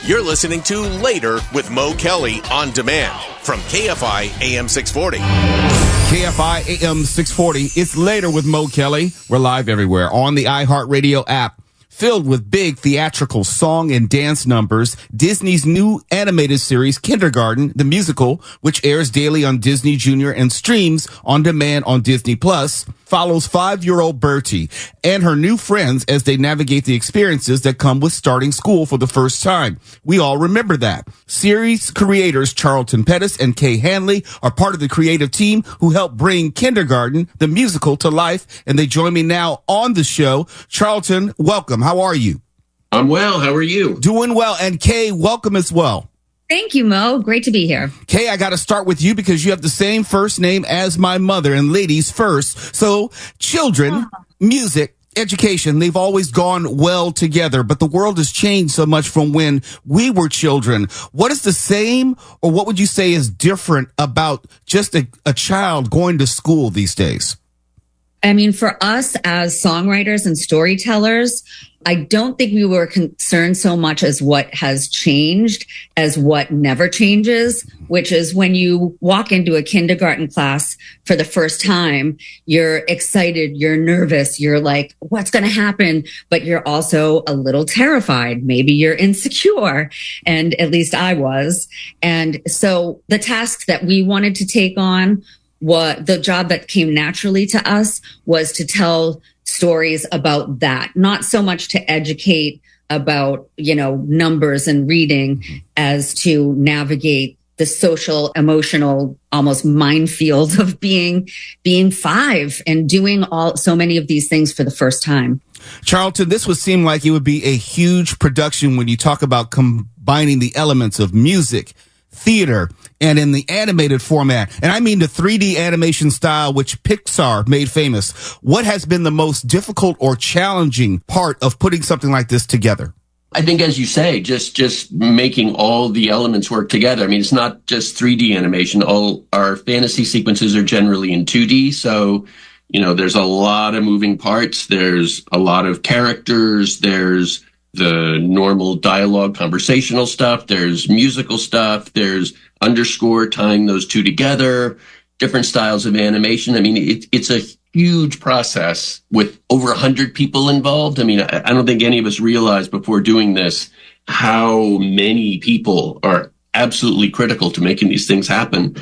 You're listening to Later with Mo Kelly on demand from KFI AM 640. KFI AM 640. It's Later with Mo Kelly. We're live everywhere on the iHeartRadio app. Filled with big theatrical song and dance numbers, Disney's new animated series, Kindergarten, the musical, which airs daily on Disney Junior and streams on demand on Disney Plus, follows 5-year-old Bertie and her new friends as they navigate the experiences that come with starting school for the first time. We all remember that. Series creators Charlton Pettis and Kay Hanley are part of the creative team who helped bring Kindergarten, the musical, to life, and they join me now on the show. Charlton, welcome. How are you? I'm well. How are you? Doing well. And Kay, welcome as well. Thank you, Mo. Great to be here. Kay, I got to start with you because you have the same first name as my mother, and ladies first. So children, music, education, they've always gone well together, but the world has changed so much from when we were children. What is the same, or what would you say is different about just a child going to school these days? I mean, for us as songwriters and storytellers, I don't think we were concerned so much as what has changed as what never changes, which is when you walk into a kindergarten class for the first time, you're excited, you're nervous, you're like, what's going to happen? But you're also a little terrified. Maybe you're insecure. And at least I was. And so the task that we wanted to take on, what the job that came naturally to us, was to tell stories about that, not so much to educate about, numbers and reading as to navigate the social, emotional, almost minefield of being 5 and doing so many of these things for the first time. Charlton, this would seem like it would be a huge production when you talk about combining the elements of music, theater, and in the animated format. And I mean the 3D animation style which Pixar made famous. What has been the most difficult or challenging part of putting something like this together? I think, as you say, just making all the elements work together. I mean, it's not just 3D animation. All our fantasy sequences are generally in 2D. So, there's a lot of moving parts. There's a lot of characters. There's the normal dialogue, conversational stuff. There's musical stuff. There's underscore tying those two together, different styles of animation. I mean, it's a huge process with over 100 people involved. I mean, I don't think any of us realized before doing this how many people are absolutely critical to making these things happen.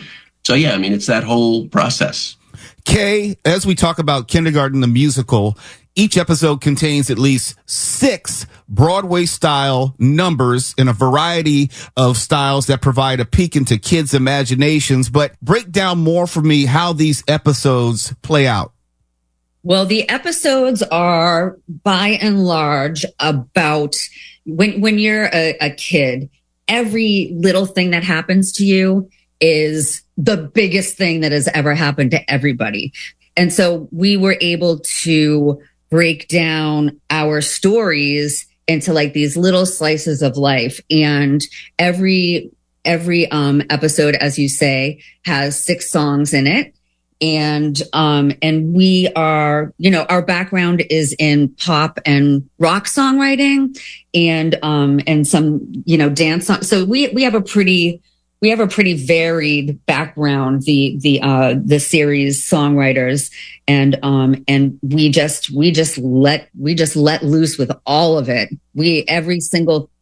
So, yeah, I mean, it's that whole process. Kay, as we talk about Kindergarten, the musical, each episode contains at least 6 Broadway-style numbers in a variety of styles that provide a peek into kids' imaginations. But break down more for me how these episodes play out. Well, the episodes are, by and large, about when you're a kid, every little thing that happens to you is the biggest thing that has ever happened to everybody. And so we were able to break down our stories into like these little slices of life. And every episode, as you say, has 6 songs in it. And we are, our background is in pop and rock songwriting and some, dance songs. So we have a pretty varied background, the series songwriters, and we just let loose with all of it.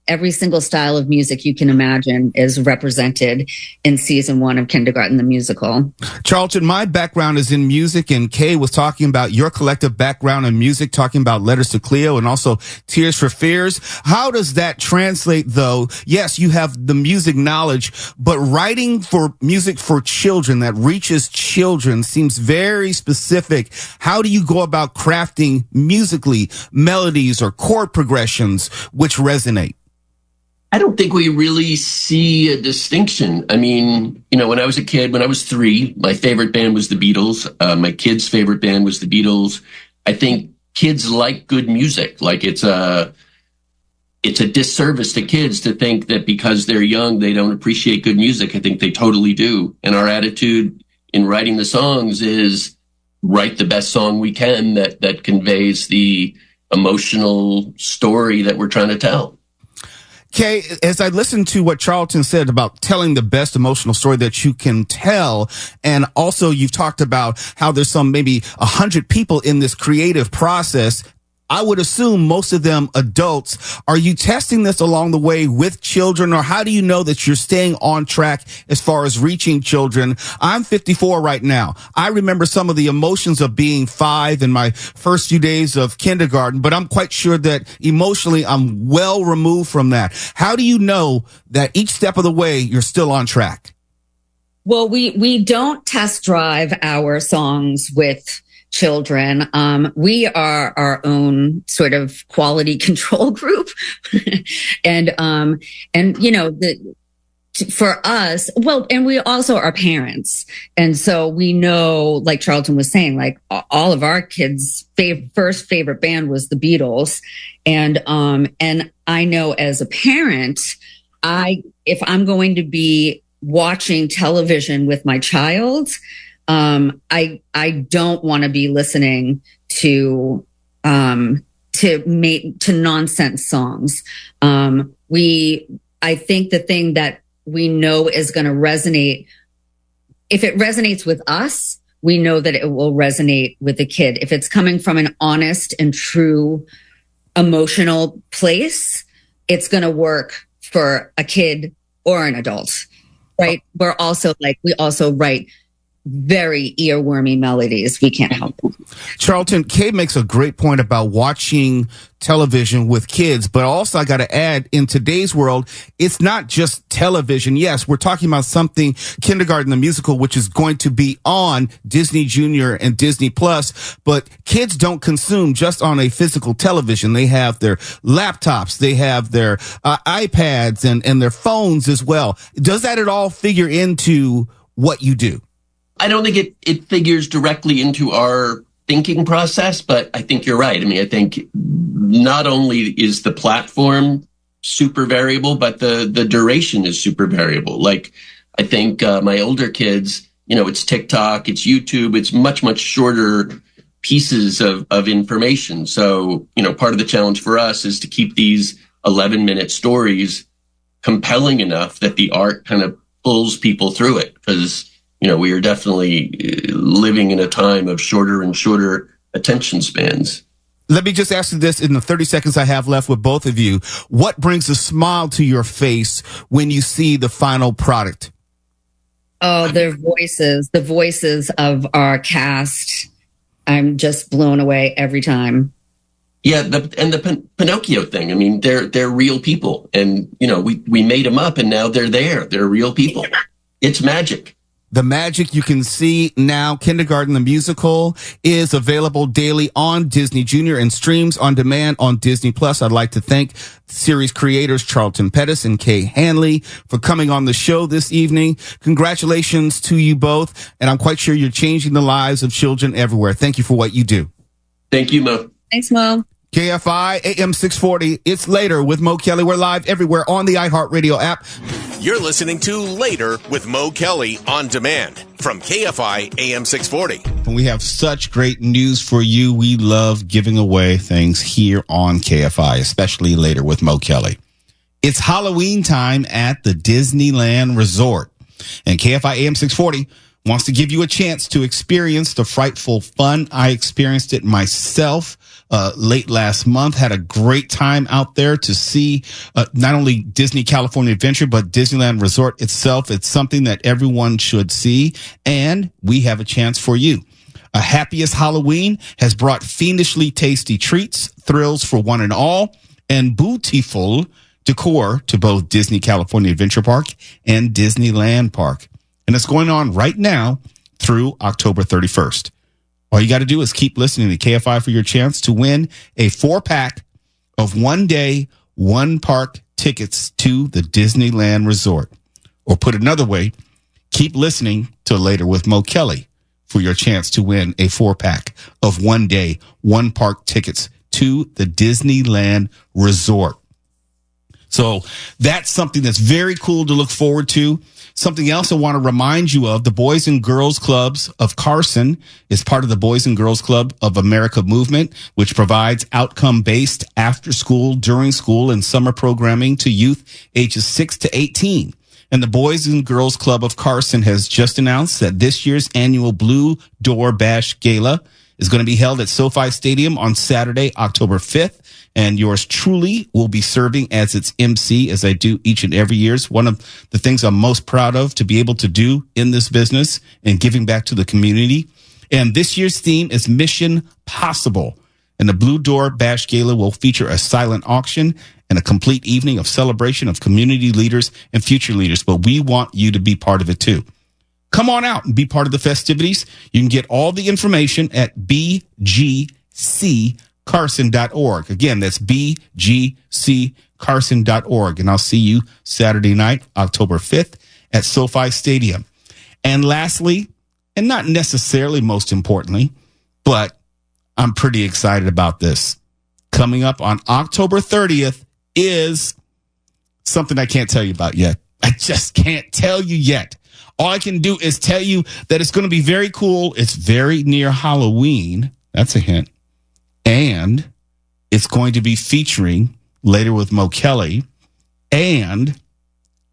Every single style of music you can imagine is represented in season 1 of Kindergarten, the musical. Charlton, my background is in music, and Kay was talking about your collective background in music, talking about Letters to Cleo and also Tears for Fears. How does that translate, though? Yes, you have the music knowledge, but writing for music for children that reaches children seems very specific. How do you go about crafting musically melodies or chord progressions which resonate? I don't think we really see a distinction. I mean, when I was a kid, when I was 3, my favorite band was the Beatles. My kids' favorite band was the Beatles. I think kids like good music. Like it's a disservice to kids to think that because they're young, they don't appreciate good music. I think they totally do. And our attitude in writing the songs is write the best song we can that conveys the emotional story that we're trying to tell. Kay, as I listened to what Charlton said about telling the best emotional story that you can tell, and also you've talked about how there's some maybe 100 people in this creative process, I would assume most of them adults. Are you testing this along the way with children, or how do you know that you're staying on track as far as reaching children? I'm 54 right now. I remember some of the emotions of being 5 in my first few days of kindergarten, but I'm quite sure that emotionally I'm well removed from that. How do you know that each step of the way you're still on track? Well, we don't test drive our songs with children. We are our own sort of quality control group. and you know, for us, well, and we also are parents. And so we know, like Charlton was saying, like all of our kids' first favorite band was the Beatles. And I know as a parent, if I'm going to be watching television with my child, I don't want to be listening to nonsense songs. I think the thing that we know is going to resonate, if it resonates with us, we know that it will resonate with the kid. If it's coming from an honest and true emotional place, it's going to work for a kid or an adult, right? We also write very earwormy melodies. We can't help them. Charlton, Kay makes a great point about watching television with kids, but also I got to add, in today's world, it's not just television. Yes, we're talking about something, Kindergarten the Musical, which is going to be on Disney Junior and Disney Plus, but kids don't consume just on a physical television. They have their laptops, they have their iPads and their phones as well. Does that at all figure into what you do? I don't think it figures directly into our thinking process, but I think you're right. I mean, I think not only is the platform super variable, but the duration is super variable. Like, I think my older kids, you know, it's TikTok, it's YouTube, it's much, much shorter pieces of information. So, you know, part of the challenge for us is to keep these 11-minute stories compelling enough that the art kind of pulls people through it, because you know, we are definitely living in a time of shorter and shorter attention spans. Let me just ask you this in the 30 seconds I have left with both of you. What brings a smile to your face when you see the final product? Oh, the voices of our cast. I'm just blown away every time. Yeah, the Pinocchio thing. I mean, they're real people, and you know, we made them up, and now they're there. They're real people. It's magic. The magic you can see now. Kindergarten the Musical is available daily on Disney Junior and streams on demand on Disney Plus. I'd like to thank series creators Charlton Pettis and Kay Hanley for coming on the show this evening. Congratulations to you both, and I'm quite sure you're changing the lives of children everywhere. Thank you for what you do. Thank you, Mo. Thanks, Mo. KFI AM 640. It's Later with Mo Kelly. We're live everywhere on the iHeartRadio app. You're listening to Later with Mo Kelly on demand from KFI AM 640. And we have such great news for you. We love giving away things here on KFI, especially Later with Mo Kelly. It's Halloween time at the Disneyland Resort, and KFI AM 640 wants to give you a chance to experience the frightful fun. I experienced it myself late last month. Had a great time out there to see not only Disney California Adventure, but Disneyland Resort itself. It's something that everyone should see, and we have a chance for you. Happiest Halloween has brought fiendishly tasty treats, thrills for one and all, and beautiful decor to both Disney California Adventure Park and Disneyland Park. And it's going on right now through October 31st. All you got to do is keep listening to KFI for your chance to win a 4-pack of 1 day, 1 park tickets to the Disneyland Resort. Or put another way, keep listening to Later with Mo Kelly for your chance to win a 4-pack of 1 day, 1 park tickets to the Disneyland Resort. So that's something that's very cool to look forward to. Something else I want to remind you of, the Boys and Girls Clubs of Carson is part of the Boys and Girls Club of America movement, which provides outcome-based after school, during school, and summer programming to youth ages 6 to 18. And the Boys and Girls Club of Carson has just announced that this year's annual Blue Door Bash Gala is going to be held at SoFi Stadium on Saturday, October 5th. And yours truly will be serving as its MC, as I do each and every year. It's one of the things I'm most proud of to be able to do in this business and giving back to the community. And this year's theme is Mission Possible. And the Blue Door Bash Gala will feature a silent auction and a complete evening of celebration of community leaders and future leaders. But we want you to be part of it too. Come on out and be part of the festivities. You can get all the information at bgccarson.org. Again, that's bgccarson.org. And I'll see you Saturday night, October 5th at SoFi Stadium. And lastly, and not necessarily most importantly, but I'm pretty excited about this. Coming up on October 30th is something I can't tell you about yet. I just can't tell you yet. All I can do is tell you that it's going to be very cool. It's very near Halloween. That's a hint. And it's going to be featuring Later with Mo Kelly. And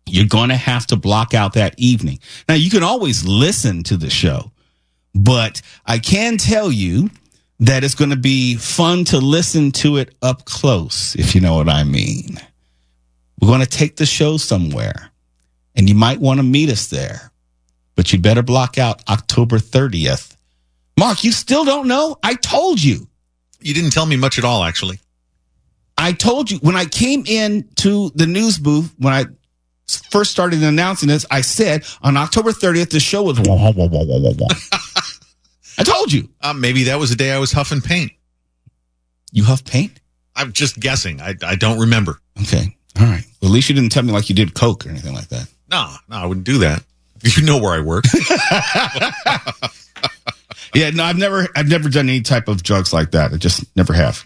you're going to have to block out that evening. Now, you can always listen to the show, but I can tell you that it's going to be fun to listen to it up close, if you know what I mean. We're going to take the show somewhere, and you might want to meet us there. But you better block out October 30th. Mark, you still don't know? I told you. You didn't tell me much at all, actually. I told you when I came into the news booth, when I first started announcing this, I said on October 30th, the show was wah, wah, wah, wah, wah, wah. I told you. Maybe that was the day I was huffing paint. You huff paint? I'm just guessing. I don't remember. Okay. All right. Well, at least you didn't tell me like you did coke or anything like that. No, I wouldn't do that. You know where I work. Yeah, no, I've never done any type of drugs like that. I just never have.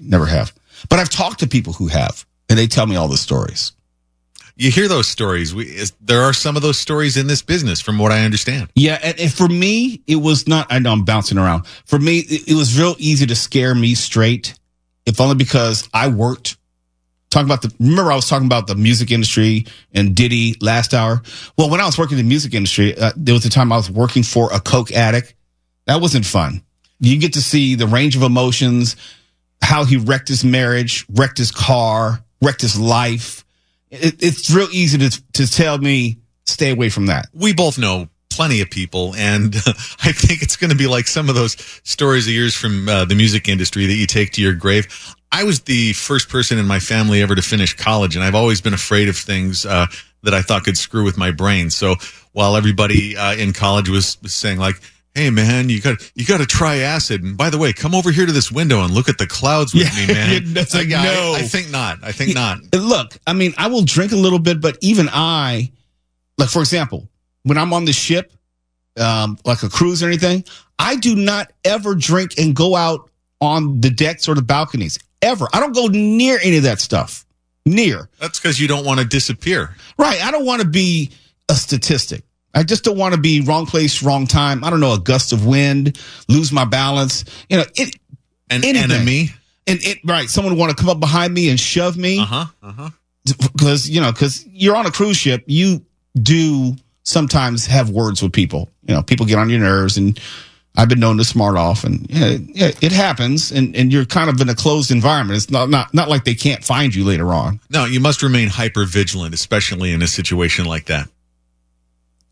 But I've talked to people who have, and they tell me all the stories. You hear those stories. There are some of those stories in this business, from what I understand. Yeah, and for me, it was not, I know I'm bouncing around. For me, it was real easy to scare me straight, if only because I worked. Remember I was talking about the music industry and Diddy last hour? Well, when I was working in the music industry, there was a time I was working for a coke addict. That wasn't fun. You get to see the range of emotions, how he wrecked his marriage, wrecked his car, wrecked his life. It's real easy to tell me, stay away from that. We both know plenty of people, and I think it's going to be like some of those stories of yours from the music industry that you take to your grave. I was the first person in my family ever to finish college, and I've always been afraid of things that I thought could screw with my brain. So while everybody in college was saying like, "Hey man, you got to try acid," and by the way, come over here to this window and look at the clouds with me, man. That's like, no. I think not. I think not. Look, I mean, I will drink a little bit, but even like for example, when I'm on the ship, like a cruise or anything, I do not ever drink and go out on the decks or the balconies. Ever. I don't go near any of that stuff. That's because you don't want to disappear. Right. I don't want to be a statistic. I just don't want to be wrong place, wrong time. I don't know, a gust of wind, lose my balance. An enemy. And right. Someone want to come up behind me and shove me. Because you're on a cruise ship. You do sometimes have words with people. People get on your nerves, and I've been known to smart off, and it happens, and you're kind of in a closed environment. It's not like they can't find you later on. No, you must remain hyper vigilant, especially in a situation like that.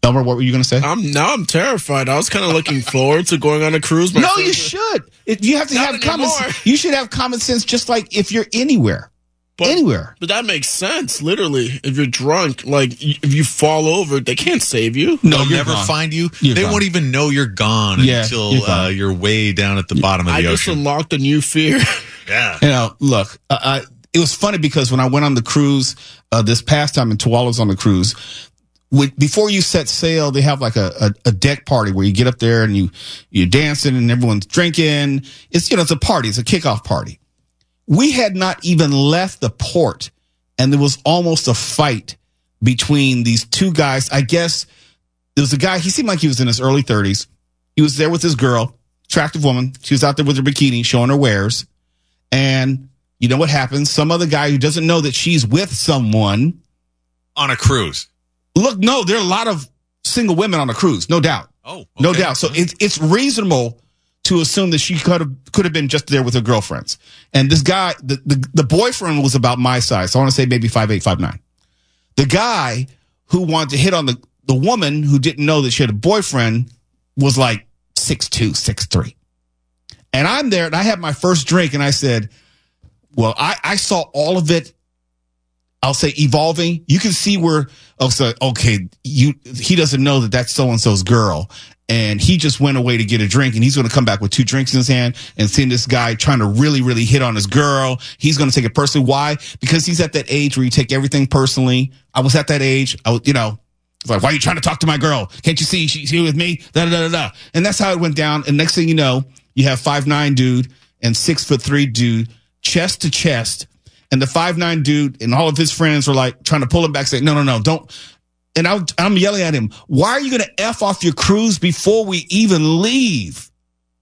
Elmer, what were you going to say? I'm terrified. I was kind of looking forward to going on a cruise. No, you should. You have to have common sense. You should have common sense, just like if you're anywhere. Anywhere. But that makes sense. Literally, if you're drunk, like if you fall over, they can't save you. No, they'll never find you. They won't even know you're gone until you're way down at the bottom of the ocean. I just unlocked a new fear. Yeah. Look, it was funny because when I went on the cruise this past time, and Tuwala was on the cruise, before you set sail, they have like a deck party where you get up there and you're dancing and everyone's drinking. It's a party. It's a kickoff party. We had not even left the port, and there was almost a fight between these two guys. I guess there was a guy, he seemed like he was in his early 30s. He was there with his girl, attractive woman. She was out there with her bikini showing her wares. And you know what happens? Some other guy who doesn't know that she's with someone. On a cruise. Look, no, there are a lot of single women on a cruise, no doubt. Oh, okay. No doubt. So it's reasonable to assume that she could have been just there with her girlfriends. And this guy, the boyfriend was about my size. So I want to say maybe 5'8", 5'9". The guy who wanted to hit on the woman who didn't know that she had a boyfriend was like 6'2", 6'3". And I'm there and I had my first drink and I said, well, I saw all of it. I'll say evolving. You can see where, he doesn't know that that's so-and-so's girl. And he just went away to get a drink and he's going to come back with 2 drinks in his hand and seeing this guy trying to really, really hit on his girl. He's going to take it personally. Why? Because he's at that age where you take everything personally. I was at that age. It's like, why are you trying to talk to my girl? Can't you see she's here with me? And that's how it went down. And next thing you know, you have 5'9" dude and 6'3" dude chest to chest. And the 5'9" dude and all of his friends were like trying to pull him back, saying, no, don't. And I'm yelling at him, why are you going to F off your cruise before we even leave?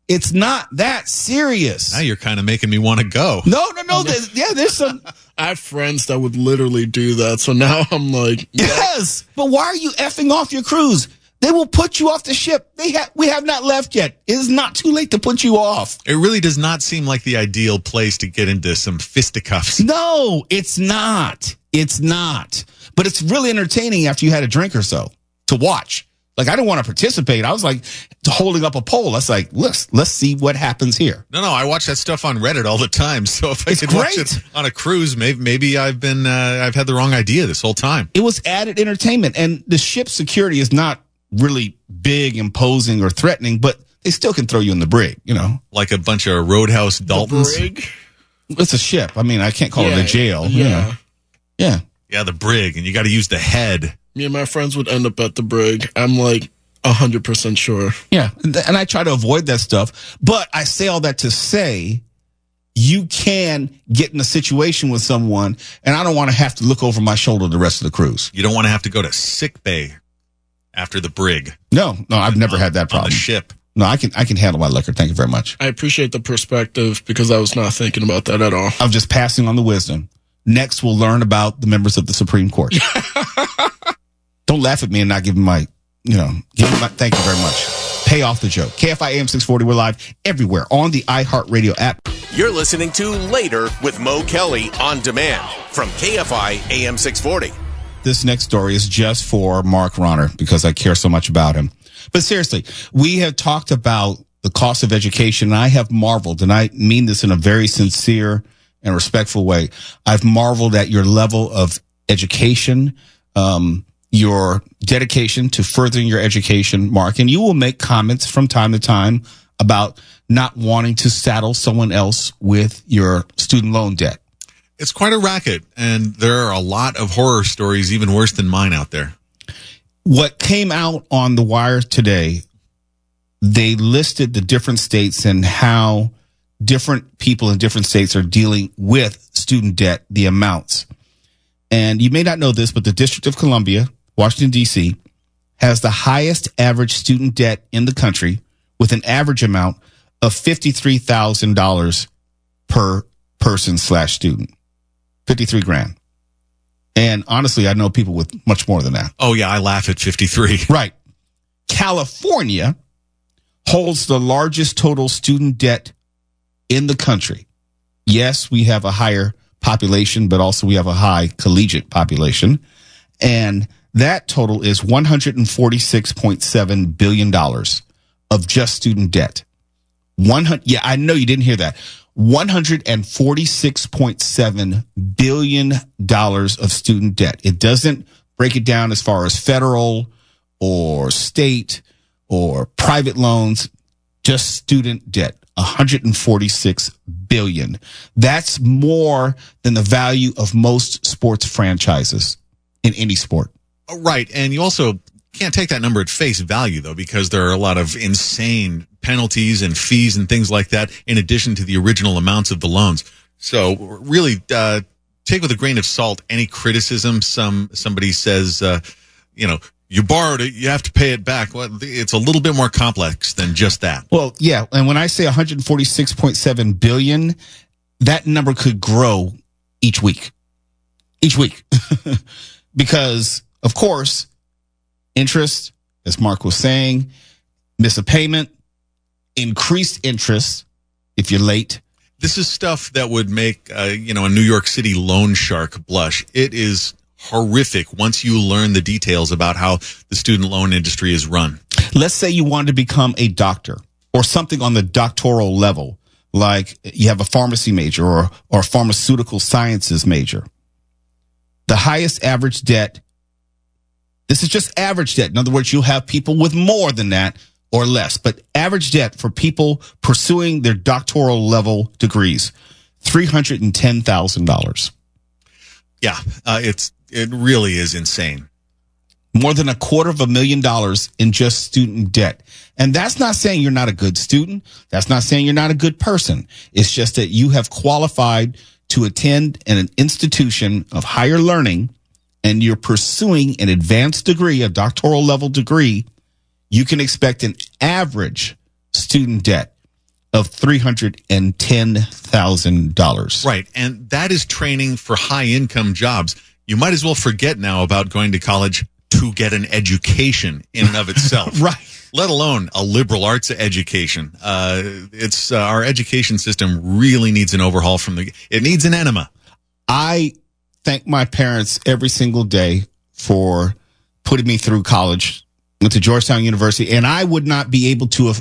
It's not that serious. Now you're kind of making me want to go. No. There's some. I have friends that would literally do that. So now I'm like, yes, but why are you effing off your cruise? They will put you off the ship. We have not left yet. It is not too late to put you off. It really does not seem like the ideal place to get into some fisticuffs. No, it's not. It's not. But it's really entertaining after you had a drink or so to watch. Like, I didn't want to participate. I was like holding up a poll. That's like, let's see what happens here. No, I watch that stuff on Reddit all the time. So if I could watch it on a cruise, maybe I've had the wrong idea this whole time. It was added entertainment, and the ship's security is not really big, imposing, or threatening, but they still can throw you in the brig, Like a bunch of Roadhouse Daltons. The brig? It's a ship. I mean, I can't call it a jail. Yeah. Yeah. Yeah, the brig, and you got to use the head. Me and my friends would end up at the brig. I'm like 100% sure. Yeah. And I try to avoid that stuff. But I say all that to say you can get in a situation with someone, and I don't want to have to look over my shoulder the rest of the cruise. You don't want to have to go to sick bay after the brig. No, I've never had that problem. On the ship. No, I can handle my liquor. Thank you very much. I appreciate the perspective because I was not thinking about that at all. I'm just passing on the wisdom. Next, we'll learn about the members of the Supreme Court. Don't laugh at me and not give me my, thank you very much. Pay off the joke. KFI AM 640, we're live everywhere on the iHeartRadio app. You're listening to Later with Mo Kelly on demand from KFI AM 640. This next story is just for Mark Ronner because I care so much about him. But seriously, we have talked about the cost of education, and I have marveled, and I mean this in a very sincere and respectful way. I've marveled at your level of education, your dedication to furthering your education, Mark. And you will make comments from time to time about not wanting to saddle someone else with your student loan debt. It's quite a racket, and there are a lot of horror stories even worse than mine out there. What came out on The Wire today, they listed the different states and how different people in different states are dealing with student debt, the amounts. And you may not know this, but the District of Columbia, Washington, D.C., has the highest average student debt in the country with an average amount of $53,000 per person/student. 53 grand. And honestly, I know people with much more than that. Oh, yeah, I laugh at 53. Right. California holds the largest total student debt in the country. Yes, we have a higher population, but also we have a high collegiate population. And that total is $146.7 billion of just student debt. Yeah, I know you didn't hear that. $146.7 billion of student debt. It doesn't break it down as far as federal or state or private loans, just student debt. $146 billion. That's more than the value of most sports franchises in any sport. Right. And you also can't take that number at face value, though, because there are a lot of insane penalties and fees and things like that, in addition to the original amounts of the loans. So really, take with a grain of salt any criticism somebody says, you borrowed it, you have to pay it back. Well, it's a little bit more complex than just that. Well, yeah. And when I say 146.7 billion, that number could grow each week. Because, of course, interest, as Mark was saying, miss a payment, increased interest if you're late. This is stuff that would make, a New York City loan shark blush. It is horrific once you learn the details about how the student loan industry is run. Let's say you wanted to become a doctor or something on the doctoral level, like you have a pharmacy major or pharmaceutical sciences major. The highest average debt, this is just average debt. In other words, you'll have people with more than that or less, but average debt for people pursuing their doctoral level degrees, $310,000. Yeah, it really is insane. More than $250,000 in just student debt. And that's not saying you're not a good student. That's not saying you're not a good person. It's just that you have qualified to attend an institution of higher learning and you're pursuing an advanced degree, a doctoral level degree. You can expect an average student debt of $310,000. Right. And that is training for high income jobs. You might as well forget now about going to college to get an education in and of itself. Right. Let alone a liberal arts education. It's our education system really needs an overhaul it needs an enema. I thank my parents every single day for putting me through college. Went to Georgetown University, and I would not be able to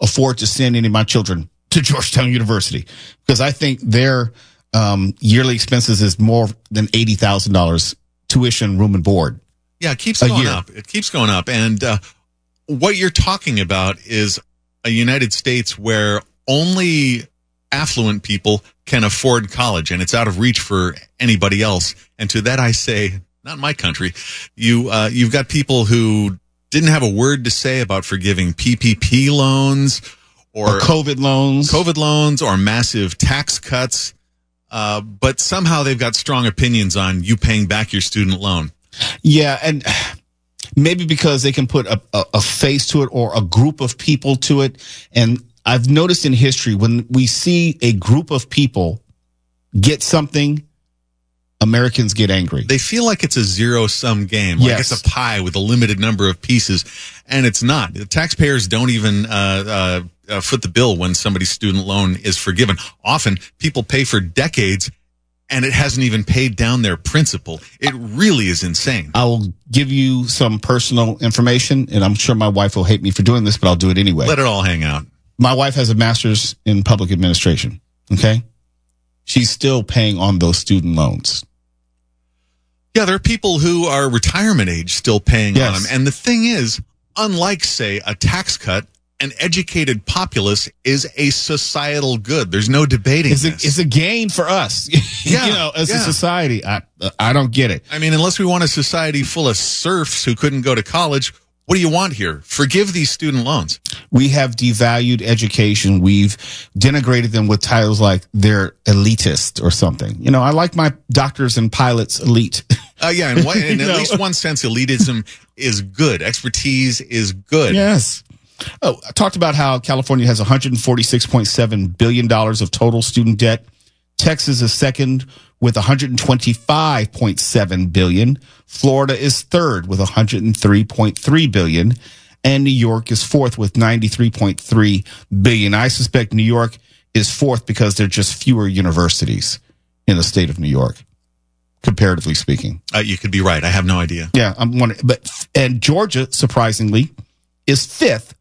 afford to send any of my children to Georgetown University because I think their yearly expenses is more than $80,000 tuition, room, and board. Yeah, it keeps going up. It keeps going up. And what you're talking about is a United States where only affluent people can afford college, and it's out of reach for anybody else. And to that I say, not in my country. You've got people who didn't have a word to say about forgiving PPP loans or COVID loans or massive tax cuts. But somehow they've got strong opinions on you paying back your student loan. Yeah, and maybe because they can put a face to it or a group of people to it. And I've noticed in history, when we see a group of people get something, Americans get angry. They feel like it's a zero-sum game. Like Yes. it's a pie with a limited number of pieces, and it's not. The taxpayers don't even foot the bill when somebody's student loan is forgiven. Often, people pay for decades, and it hasn't even paid down their principal. It really is insane. I will give you some personal information, and I'm sure my wife will hate me for doing this, but I'll do it anyway. Let it all hang out. My wife has a master's in public administration, okay? She's still paying on those student loans. Yeah, there are people who are retirement age still paying Yes. on them. And the thing is, unlike, say, a tax cut, an educated populace is a societal good. There's no debating this. It's a gain for us, Yeah, as a yeah. society. I don't get it. I mean, unless we want a society full of serfs who couldn't go to college, what do you want here? Forgive these student loans. We have devalued education. We've denigrated them with titles like they're elitist or something. You know, I like my doctors and pilots elite. Yeah, and in at least one sense, elitism is good. Expertise is good. Yes. Oh, I talked about how California has $146.7 billion of total student debt. Texas is second with $125.7 billion. Florida is third with $103.3 billion. And New York is fourth with $93.3 billion. I suspect New York is fourth because there are just fewer universities in the state of New York, comparatively speaking. You could be right. I have no idea. Yeah, I'm wondering, and Georgia, surprisingly, is fifth,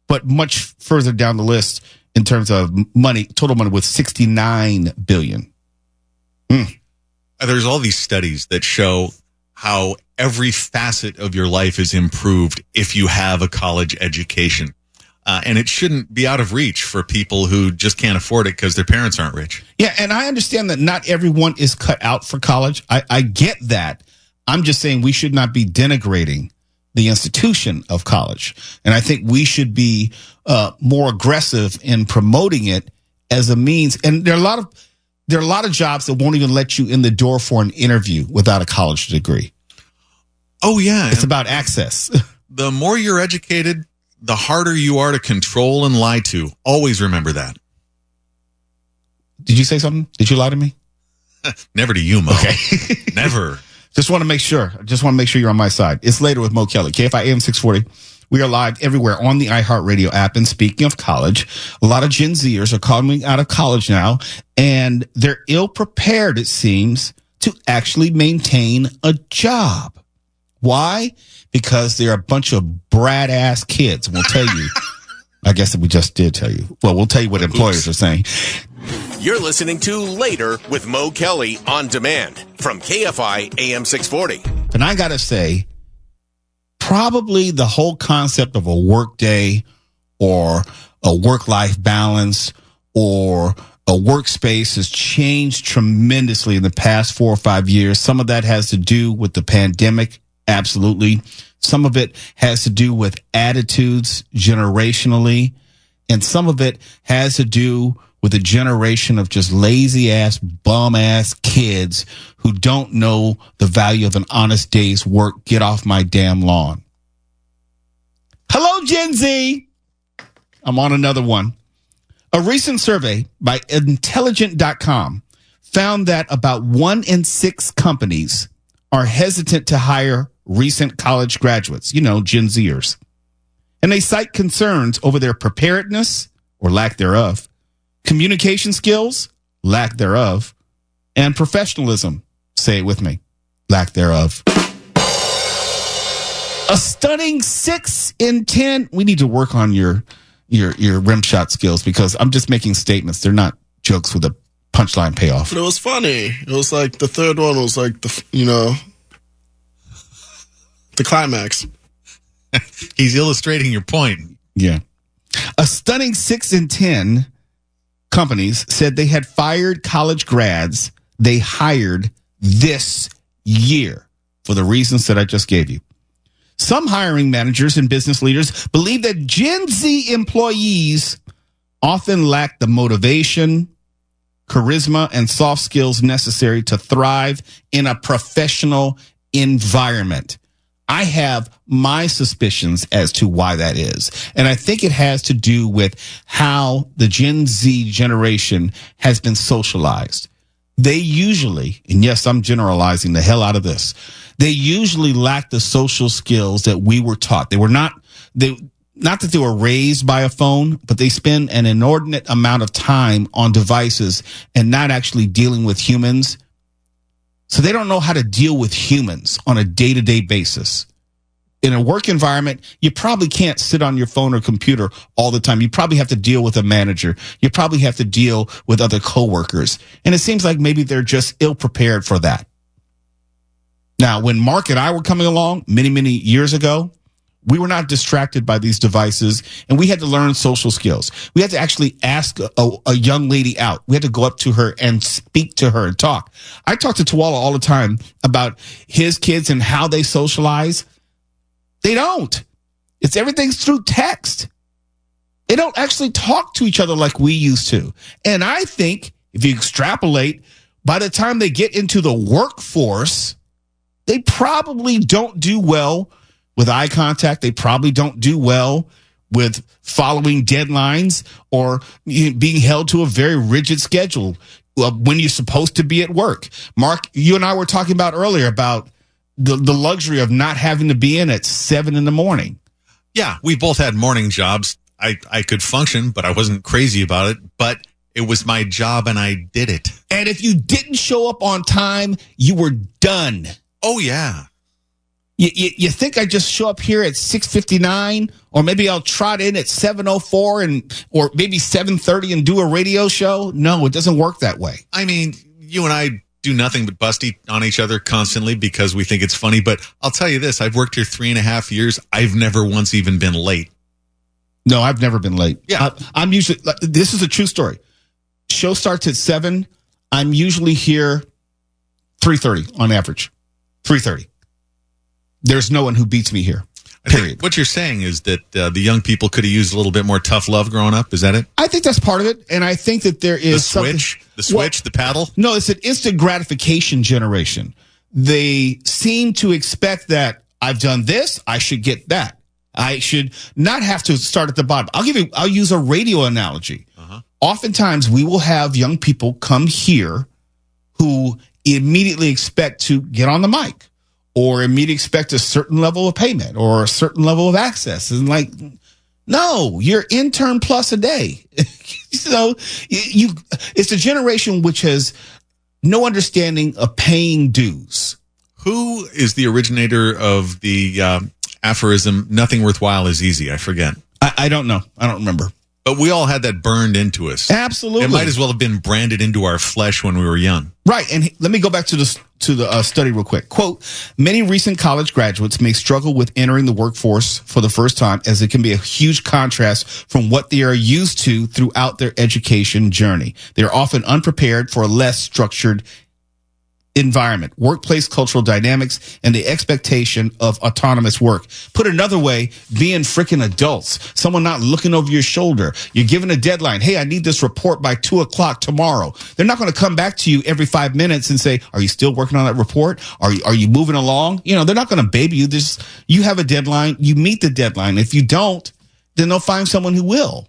but much further down the list in terms of money, total money, with $69 billion. There's all these studies that show how every facet of your life is improved if you have a college education. And it shouldn't be out of reach for people who just can't afford it because their parents aren't rich. Yeah, and I understand that not everyone is cut out for college. I get that. I'm just saying we should not be denigrating the institution of college. And I think we should be more aggressive in promoting it as a means. And there are a lot of there are a lot of jobs that won't even let you in the door for an interview without a college degree. Oh, yeah. It's about access. The more you're educated, the harder you are to control and lie to. Always remember that. Did you say something? Did you lie to me? Never to you, Mo. Okay. Never. Just want to make sure. You're on my side. It's Later with Mo Kelly. KFI AM 640. We are live everywhere on the iHeartRadio app. And speaking of college, a lot of Gen Zers are coming out of college now, and they're ill prepared, it seems, to actually maintain a job. Why? Because they're a bunch of brat-ass kids. We'll tell you. I guess that we just did tell you. Well, we'll tell you what employers are saying. You're listening to Later with Mo Kelly on demand from KFI AM 640. And I got to say, probably the whole concept of a work day or a work-life balance or a workspace has changed tremendously in the past 4 or 5 years. Some of that has to do with the pandemic. Absolutely. Some of it has to do with attitudes generationally. And some of it has to do with a generation of just lazy ass, bum ass kids who don't know the value of an honest day's work. Get off my damn lawn. Hello, Gen Z. I'm on another one. A recent survey by Intelligent.com found that about 1 in 6 companies are hesitant to hire recent college graduates, Gen Zers. And they cite concerns over their preparedness or lack thereof, communication skills, lack thereof, and professionalism, say it with me, lack thereof. A stunning 6 in 10. We need to work on your rim shot skills because I'm just making statements. They're not jokes with a punchline payoff. But it was funny. It was like the third one was like the climax. He's illustrating your point. Yeah. A stunning 6 in 10 companies said they had fired college grads they hired this year for the reasons that I just gave you. Some hiring managers and business leaders believe that Gen Z employees often lack the motivation, charisma, and soft skills necessary to thrive in a professional environment. I have my suspicions as to why that is. And I think it has to do with how the Gen Z generation has been socialized. They usually, and yes, I'm generalizing the hell out of this, they usually lack the social skills that we were taught. Not that they were raised by a phone, but they spend an inordinate amount of time on devices and not actually dealing with humans. So they don't know how to deal with humans on a day-to-day basis. In a work environment, you probably can't sit on your phone or computer all the time. You probably have to deal with a manager. You probably have to deal with other coworkers. And it seems like maybe they're just ill-prepared for that. Now, when Mark and I were coming along many, many years ago, we were not distracted by these devices, and we had to learn social skills. We had to actually ask a young lady out. We had to go up to her and speak to her and talk. I talk to Tuwala all the time about his kids and how they socialize. They don't. Everything's through text. They don't actually talk to each other like we used to. And I think if you extrapolate, by the time they get into the workforce, they probably don't do well with eye contact. They probably don't do well with following deadlines or being held to a very rigid schedule when you're supposed to be at work. Mark, you and I were talking about earlier about the luxury of not having to be in at 7 a.m. Yeah, we both had morning jobs. I could function, but I wasn't crazy about it. But it was my job and I did it. And if you didn't show up on time, you were done. Oh, yeah. You think I just show up here at 6:59, or maybe I'll trot in at 7:04 or maybe 7:30 and do a radio show? No, it doesn't work that way. I mean, you and I do nothing but bust on each other constantly because we think it's funny. But I'll tell you this, I've worked here 3.5 years. I've never once even been late. No, I've never been late. Yeah. I'm usually, this is a true story. Show starts at 7. I'm usually here 3:30 on average. 3:30. There's no one who beats me here. I think what you're saying is that the young people could have used a little bit more tough love growing up. Is that it? I think that's part of it. And I think that there is the paddle? No, it's an instant gratification generation. They seem to expect that I've done this, I should get that. I should not have to start at the bottom. I'll use a radio analogy. Oftentimes we will have young people come here who immediately expect to get on the mic or immediately expect a certain level of payment or a certain level of access. And like, no, you're intern plus a day. So it's a generation which has no understanding of paying dues. Who is the originator of the aphorism, nothing worthwhile is easy? I forget. I don't know. I don't remember. But we all had that burned into us. Absolutely. It might as well have been branded into our flesh when we were young. Right. And let me go back to the study real quick. Quote, many recent college graduates may struggle with entering the workforce for the first time, as it can be a huge contrast from what they are used to throughout their education journey. They are often unprepared for a less structured environment, workplace cultural dynamics, and the expectation of autonomous work. Put another way, being freaking adults, someone not looking over your shoulder. You're given a deadline. Hey, I need this report by 2:00 tomorrow. They're not going to come back to you every 5 minutes and say, are you still working on that report? Are you moving along? You know, they're not going to baby you. You have a deadline. You meet the deadline. If you don't, then they'll find someone who will.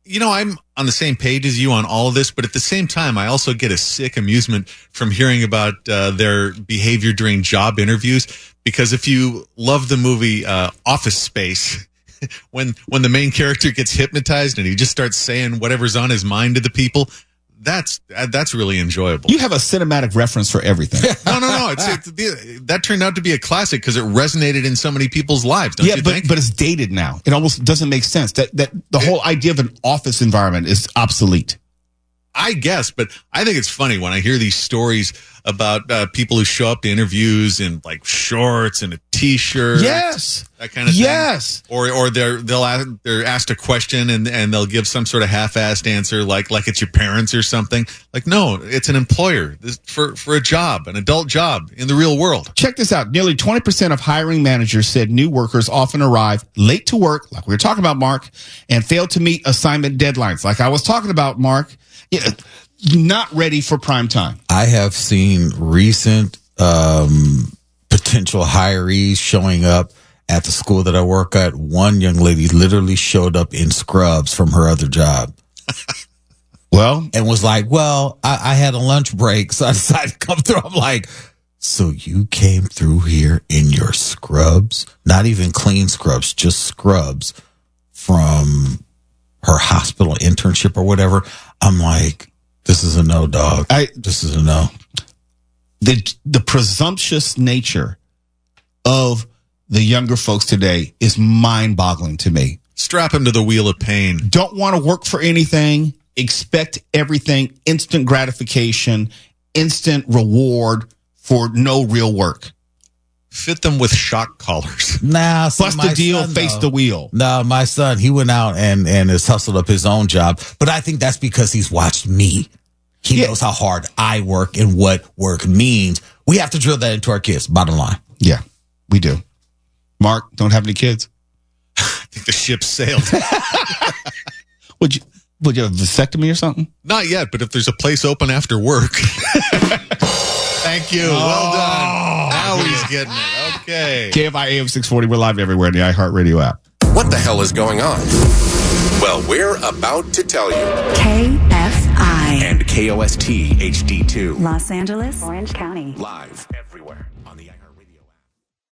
You know, I'm on the same page as you on all of this, but at the same time, I also get a sick amusement from hearing about their behavior during job interviews. Because if you love the movie Office Space, when the main character gets hypnotized and he just starts saying whatever's on his mind to the people, that's really enjoyable. You have a cinematic reference for everything. No. That turned out to be a classic because it resonated in so many people's lives. Don't you think? But it's dated now. It almost doesn't make sense. That the whole idea of an office environment is obsolete. I guess, but I think it's funny when I hear these stories about people who show up to interviews in like shorts and a t-shirt. Yes, that kind of thing. Yes, or they're asked a question and they'll give some sort of half-assed answer like it's your parents or something. Like, no, it's an employer for a job, an adult job in the real world. Check this out. Nearly 20% of hiring managers said new workers often arrive late to work, like we were talking about, Mark, and fail to meet assignment deadlines, like I was talking about, Mark. Yeah, not ready for prime time. I have seen recent potential hirees showing up at the school that I work at. One young lady literally showed up in scrubs from her other job. And was like, I had a lunch break, so I decided to come through. I'm like, so you came through here in your scrubs? Not even clean scrubs, just scrubs from her hospital internship or whatever. I'm like, this is a no, dog. This is a no. The presumptuous nature of the younger folks today is mind-boggling to me. Strap them to the wheel of pain. Don't want to work for anything. Expect everything. Instant gratification. Instant reward for no real work. Fit them with shock collars. Nah, bust the deal, face the wheel. No, my son, he went out and has hustled up his own job. But I think that's because he's watched me. He knows how hard I work and what work means. We have to drill that into our kids, bottom line. Yeah, we do. Mark, don't have any kids? I think the ship sailed. Would you have a vasectomy or something? Not yet, but if there's a place open after work. Thank you. Well done. Now he's getting it. Okay. KFI AM 640. We're live everywhere in the iHeartRadio app. What the hell is going on? Well, we're about to tell you. KFI And KOST HD2. Los Angeles, Orange County. Live everywhere.